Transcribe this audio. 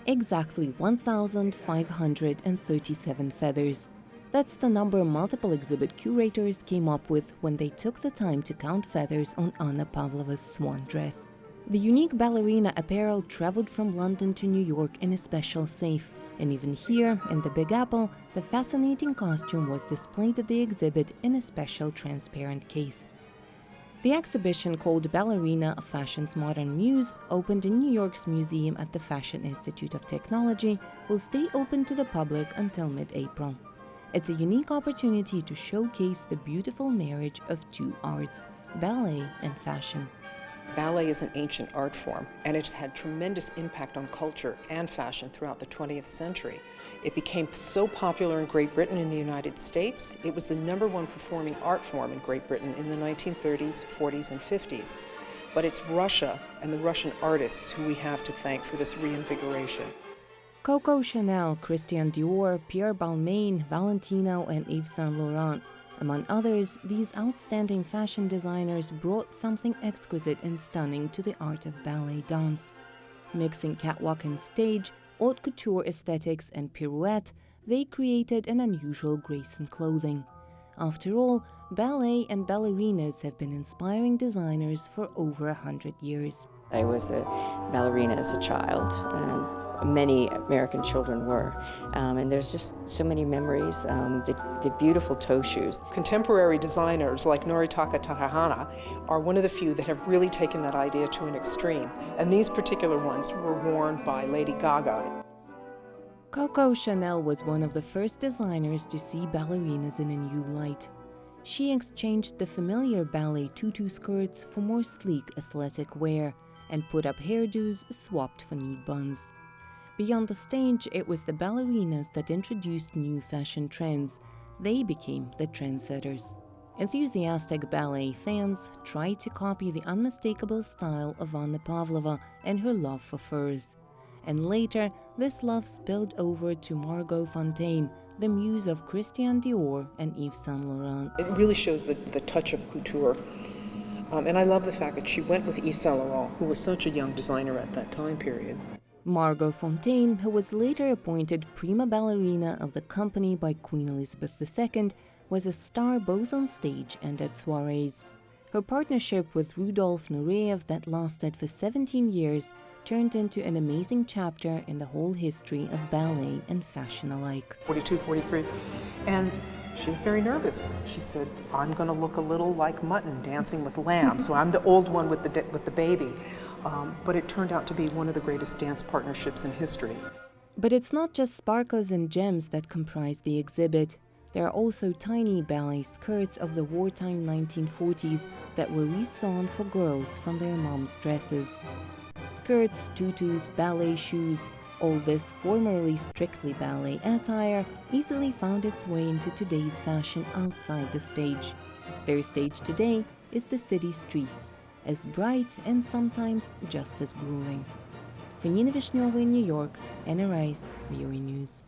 Exactly 1,537 feathers. That's the number multiple exhibit curators came up with when they took the time to count feathers on Anna Pavlova's swan dress. The unique ballerina apparel traveled from London to New York in a special safe, and even here, in the Big Apple, the fascinating costume was displayed at the exhibit in a special transparent case. The exhibition, called Ballerina, Fashion's Modern Muse, opened in New York's museum at the Fashion Institute of Technology, will stay open to the public until mid-April. It's a unique opportunity to showcase the beautiful marriage of two arts, ballet and fashion. Ballet is an ancient art form, and it's had tremendous impact on culture and fashion throughout the 20th century. It became so popular in Great Britain and the United States, it was the #1 performing art form in Great Britain in the 1930s, 40s, and 50s. But it's Russia and the Russian artists who we have to thank for this reinvigoration. Coco Chanel, Christian Dior, Pierre Balmain, Valentino, and Yves Saint Laurent. Among others, these outstanding fashion designers brought something exquisite and stunning to the art of ballet dance. Mixing catwalk and stage, haute couture aesthetics, and pirouette, they created an unusual grace in clothing. After all, ballet and ballerinas have been inspiring designers for over 100 years. I was a ballerina as a child, and many American children were. And there's just so many memories, the beautiful toe shoes. Contemporary designers like Noritaka Takahata are one of the few that have really taken that idea to an extreme. And these particular ones were worn by Lady Gaga. Coco Chanel was one of the first designers to see ballerinas in a new light. She exchanged the familiar ballet tutu skirts for more sleek athletic wear and put up hairdos swapped for neat buns. Beyond the stage, it was the ballerinas that introduced new fashion trends. They became the trendsetters. Enthusiastic ballet fans tried to copy the unmistakable style of Anna Pavlova and her love for furs. And later, this love spilled over to Margot Fonteyn, the muse of Christian Dior and Yves Saint Laurent. It really shows the touch of couture. And I love the fact that she went with Yves Saint Laurent, who was such a young designer at that time period. Margot Fonteyn, who was later appointed prima ballerina of the company by Queen Elizabeth II, was a star both on stage and at soirees. Her partnership with Rudolf Nureyev that lasted for 17 years turned into an amazing chapter in the whole history of ballet and fashion alike. 42, 43, and she was very nervous. She said, I'm going to look a little like mutton dancing with lamb, so I'm the old one with the baby. But it turned out to be one of the greatest dance partnerships in history. But it's not just sparkles and gems that comprise the exhibit. There are also tiny ballet skirts of the wartime 1940s that were resewn for girls from their moms' dresses. Skirts, tutus, ballet shoes, all this formerly strictly ballet attire easily found its way into today's fashion outside the stage. Their stage today is the city streets, as bright and sometimes just as grueling. For Nina Vishneva in New York, Anna Rice, VOA News.